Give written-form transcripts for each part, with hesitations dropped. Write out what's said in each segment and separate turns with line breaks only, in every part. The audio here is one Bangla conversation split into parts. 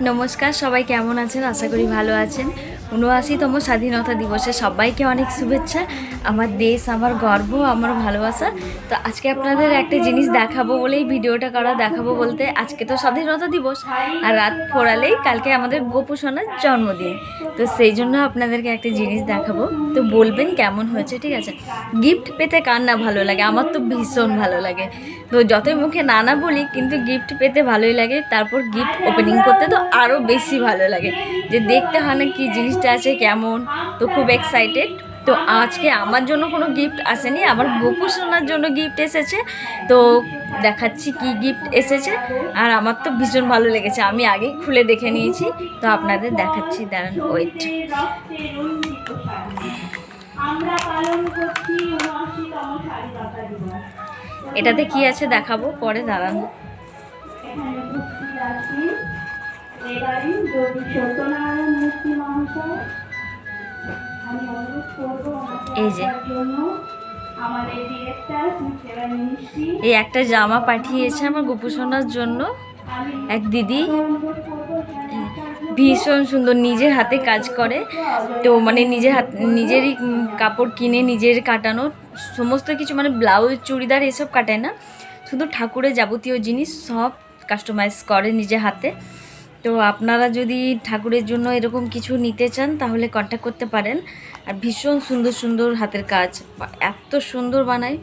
নমস্কার, সবাই কেমন আছেন? আশা করি ভালো আছেন। ৭৯তম স্বাধীনতা দিবসে সবাইকে অনেক শুভেচ্ছা। আমার দেশ, আমার গর্ব, আমার ভালোবাসা। তো আজকে আপনাদের একটা জিনিস দেখাবো বলেই ভিডিওটা করা। দেখাবো বলতে আজকে তো স্বাধীনতা দিবস, আর রাত পোড়ালেই কালকে আমাদের গোপু সোনার জন্মদিন। তো সেই জন্য আপনাদেরকে একটা জিনিস দেখাবো, তো বলবেন কেমন হয়েছে, ঠিক আছে? গিফট পেতে কার না ভালো লাগে? আমার তো ভীষণ ভালো লাগে। তো যতই মুখে না না বলি, কিন্তু গিফট পেতে ভালোই লাগে। তারপর গিফট ওপেনিং করতে তো আরও বেশি ভালো লাগে, যে দেখতে হয় না কি জিনিসটা আছে কেমন। তো খুব এক্সাইটেড। তো আজকে আমার জন্য কোনো গিফট আসেনি, আমার গোপু সোনার জন্য গিফট এসেছে। তো দেখাচ্ছি কি গিফট এসেছে। আর আমার তো ভীষণ ভালো লেগেছে, আমি আগেই খুলে দেখে নিয়েছি। তো আপনাদের দেখাচ্ছি, দাঁড়ান, ওয়েট। আমরা পালন করছি ৭৯তম স্বাধীনতা দিবস। এটাতে কি আছে দেখাবো পরে, দাঁড়ান। এই যে এই একটা জামা পাঠিয়েছে আমার গোপু সোনার জন্য এক দিদি। ভীষণ সুন্দর, নিজের হাতে কাজ করে। তো মানে নিজেরই কাপড় কিনে নিজের কাটানো সমস্ত কিছু, মানে ব্লাউজ, চুড়িদার এসব কাটায় না, শুধু ঠাকুরের যাবতীয় জিনিস সব কাস্টমাইজ করে নিজের হাতে। তো আপনারা যদি ঠাকুরের জন্য এরকম কিছু নিতে চান তাহলে কন্ট্যাক্ট করতে পারেন। আর ভীষণ সুন্দর সুন্দর হাতের কাজ, এত সুন্দর বানায়।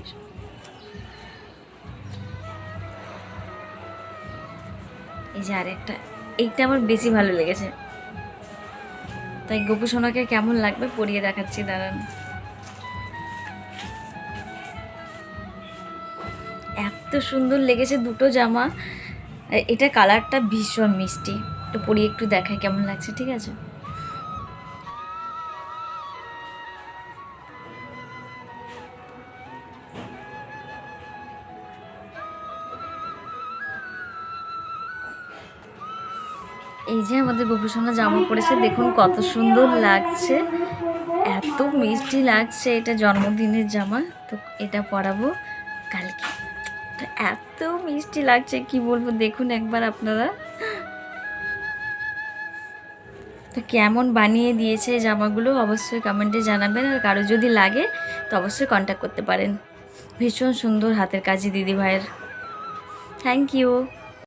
এই যে আরেকটা, এইটা আমার বেশি ভালো লেগেছে। তাই গোপু সোনাকে কেমন লাগবে পরিয়ে দেখাচ্ছি, দাঁড়ান। এত সুন্দর লেগেছে দুটো জামা। এটা কালারটা ভীষণ মিষ্টি। তো পরিয়ে একটু দেখায় কেমন লাগছে, ঠিক আছে? এই যে আমাদের গোপু সোনা জামা পরেছে, দেখুন কত সুন্দর লাগছে, এত মিষ্টি লাগছে। এটা জন্মদিনের জামা, তো এটা পরাবো কালকে। তো এত মিষ্টি লাগছে কি বলবো, দেখুন একবার আপনারা। তো কেমন বানিয়ে দিয়েছে জামাগুলো অবশ্যই কমেন্টে জানাবেন। আর কারো যদি লাগে তো অবশ্যই কন্ট্যাক্ট করতে পারেন। ভীষণ সুন্দর হাতের কাজই দিদি ভাইয়ের। Thank you.